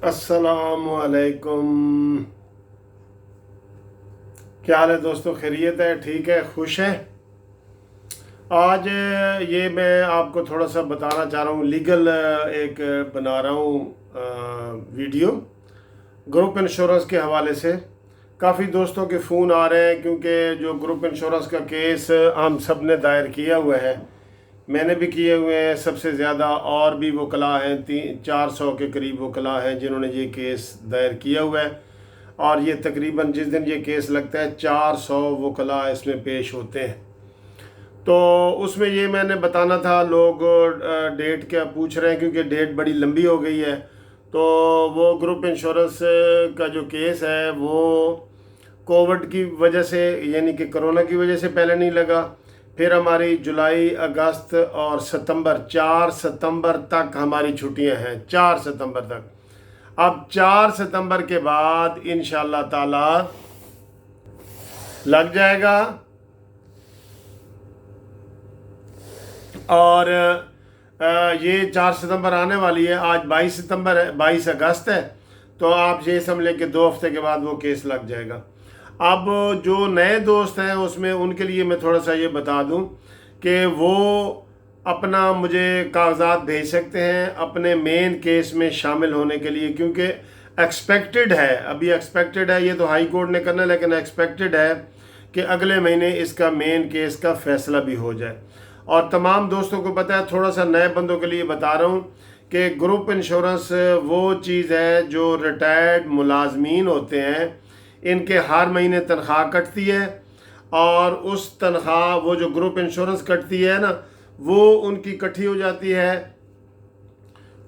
अस्सलामुअलैकुम। क्या हाल है दोस्तों? खैरियत है? ठीक है? खुश है? आज ये मैं आपको थोड़ा सा बताना चाह रहा हूँ। लीगल एक बना रहा हूँ वीडियो ग्रुप इंश्योरेंस के हवाले से। काफ़ी दोस्तों के फ़ोन आ रहे हैं क्योंकि जो ग्रुप इंश्योरेंस का केस हम सब ने दायर किया हुआ है, मैंने भी किए हुए हैं सबसे ज़्यादा, और भी वकला हैं 400 के करीब वकला हैं जिन्होंने ये केस दायर किया हुआ है। और ये तकरीबन जिस दिन ये केस लगता है 400 वकला इसमें पेश होते हैं। तो उसमें ये मैंने बताना था, लोग डेट क्या पूछ रहे हैं क्योंकि डेट बड़ी लंबी हो गई है। तो वो ग्रुप इंश्योरेंस का जो केस है वो कोविड की वजह से, यानी कि कोरोना की वजह से पहले नहीं लगा। फिर हमारी जुलाई, अगस्त और सितंबर, 4 सितंबर तक हमारी छुट्टियां हैं, 4 सितंबर तक। अब 4 सितंबर के बाद इंशाल्लाह ताला लग जाएगा। और ये 4 सितंबर आने वाली है। आज 22 सितंबर है, 22 अगस्त है। तो आप ये समझ लें कि 2 हफ्ते के बाद वो केस लग जाएगा। अब जो नए दोस्त हैं उसमें उनके लिए मैं थोड़ा सा ये बता दूं कि वो अपना मुझे कागजात भेज सकते हैं अपने मेन केस में शामिल होने के लिए, क्योंकि एक्सपेक्टेड है, अभी एक्सपेक्टेड है, ये तो हाई कोर्ट ने करना है, लेकिन एक्सपेक्टेड है कि अगले महीने इसका मेन केस का फैसला भी हो जाए। और तमाम दोस्तों को पता है, थोड़ा सा नए बंदों के लिए बता रहा हूँ कि ग्रुप इंश्योरेंस वो चीज़ है जो रिटायर्ड मुलाजमीन होते हैं, इनके हर महीने तनख्वाह कटती है, और उस तनख्वाह, वो जो ग्रुप इंश्योरेंस कटती है ना, वो उनकी इकट्ठी हो जाती है।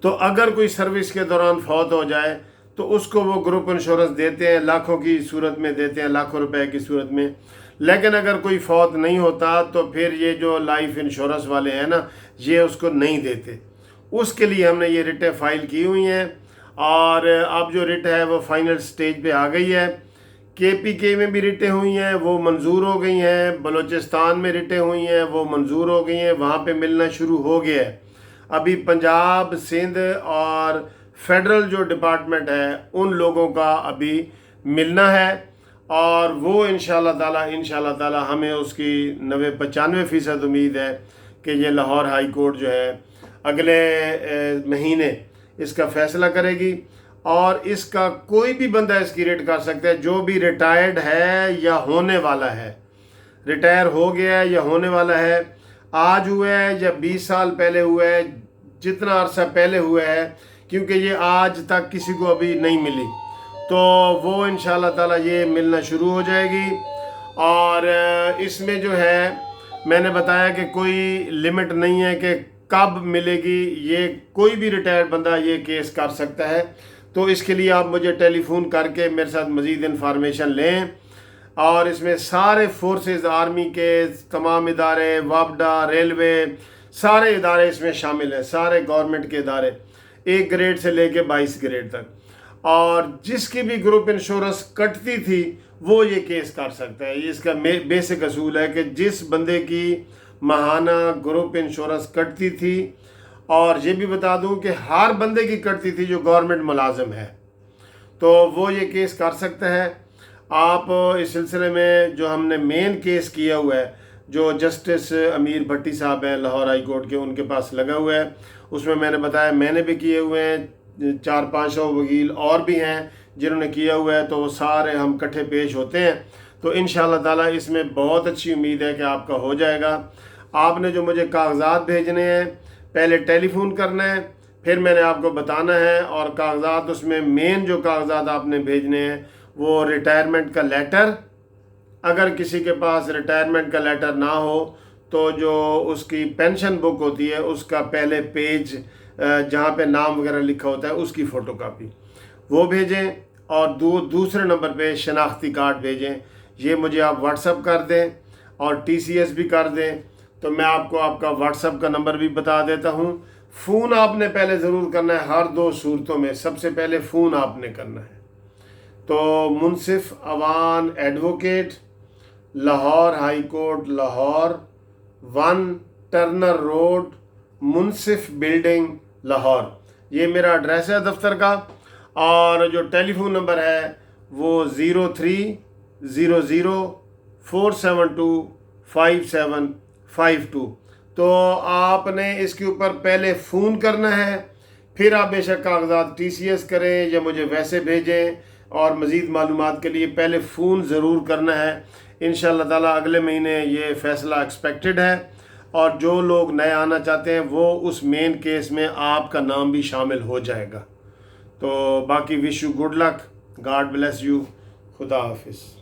तो अगर कोई सर्विस के दौरान फौत हो जाए तो उसको वो ग्रुप इंश्योरेंस देते हैं, लाखों की सूरत में देते हैं, लाखों रुपए की सूरत में। लेकिन अगर कोई फौत नहीं होता तो फिर ये जो लाइफ इंश्योरेंस वाले हैं ना, ये उसको नहीं देते। उसके लिए हमने ये रिटें फाइल की हुई हैं, और अब जो रिट है वो फाइनल स्टेज पे आ गई है। KPK में भी रिटें हुई हैं, वो मंजूर हो गई हैं। बलूचिस्तान में रिटें हुई हैं, वो मंजूर हो गई हैं, वहाँ पे मिलना शुरू हो गया है। अभी पंजाब, सिंध और फेडरल जो डिपार्टमेंट है उन लोगों का अभी मिलना है, और वो इंशाल्लाह ताला हमें उसकी 90-95% उम्मीद है कि ये लाहौर हाई कोर्ट जो है अगले महीने इसका फैसला करेगी। और इसका कोई भी बंदा इसकी रेट कर सकता है, जो भी रिटायर्ड है या होने वाला है, रिटायर हो गया है या होने वाला है, आज हुआ है या 20 साल पहले हुआ है, जितना अरसा पहले हुआ है, क्योंकि ये आज तक किसी को अभी नहीं मिली, तो वो इंशाल्लाह ताला ये मिलना शुरू हो जाएगी। और इसमें जो है मैंने बताया कि कोई लिमिट नहीं है कि कब मिलेगी, ये कोई भी रिटायर्ड बंदा ये केस कर सकता है। तो इसके लिए आप मुझे टेलीफोन करके मेरे साथ मज़ीद इन्फॉर्मेशन लें। और इसमें सारे फोर्सेस, आर्मी के तमाम इदारे, वापडा, रेलवे, सारे इदारे इसमें शामिल हैं, सारे गवर्नमेंट के इदारे, 1 ग्रेड से लेके 22 ग्रेड तक। और जिसकी भी ग्रुप इंश्योरेंस कटती थी वो ये केस कर सकता है। ये इसका बेसिक असूल है कि जिस बंदे की माहाना ग्रुप इंश्योरेंस कटती थी, और ये भी बता दूं कि हर बंदे की कटती थी जो गवर्नमेंट मुलाजिम है, तो वो ये केस कर सकता है। आप इस सिलसिले में जो हमने मेन केस किया हुआ है, जो जस्टिस अमीर भट्टी साहब हैं लाहौर हाई कोर्ट के, उनके पास लगा हुआ है, उसमें मैंने बताया मैंने भी किए हुए हैं, 400-500 वकील और भी हैं जिन्होंने किया हुआ है, तो वो सारे हम इकट्ठे पेश होते हैं। तो इंशाल्लाह ताला इसमें बहुत अच्छी उम्मीद है कि आपका हो जाएगा। आपने जो मुझे कागजात भेजने हैं, पहले टेलीफोन करना है, फिर मैंने आपको बताना है, और कागजात उसमें मेन जो कागजात आपने भेजने हैं वो रिटायरमेंट का लेटर, अगर किसी के पास रिटायरमेंट का लेटर ना हो तो जो उसकी पेंशन बुक होती है उसका पहले पेज जहाँ पे नाम वगैरह लिखा होता है उसकी फ़ोटोकॉपी वो भेजें, और दूसरे नंबर पे शनाख्ती कार्ड भेजें। ये मुझे आप व्हाट्सअप कर दें और TCS भी कर दें, तो मैं आपको आपका व्हाट्सअप का नंबर भी बता देता हूँ। फ़ोन आपने पहले ज़रूर करना है, हर 2 सूरतों में सबसे पहले फ़ोन आपने करना है। तो Munsif Awan advocate, Lahore high court, Lahore, 1 Turner road, Munsif building, Lahore, ये मेरा एड्रेस है दफ्तर का। اور جو ٹیلی فون نمبر ہے وہ 0300472572 تو آپ نے اس کے اوپر پہلے فون کرنا ہے، پھر آپ بے شک کاغذات TCS کریں یا مجھے ویسے بھیجیں، اور مزید معلومات کے لیے پہلے فون ضرور کرنا ہے۔ انشاءاللہ تعالیٰ اگلے مہینے یہ فیصلہ ایکسپیکٹڈ ہے، اور جو لوگ نئے آنا چاہتے ہیں وہ اس مین کیس میں آپ کا نام بھی شامل ہو جائے گا۔ تو باقی wish you good luck, God bless you, خدا حافظ۔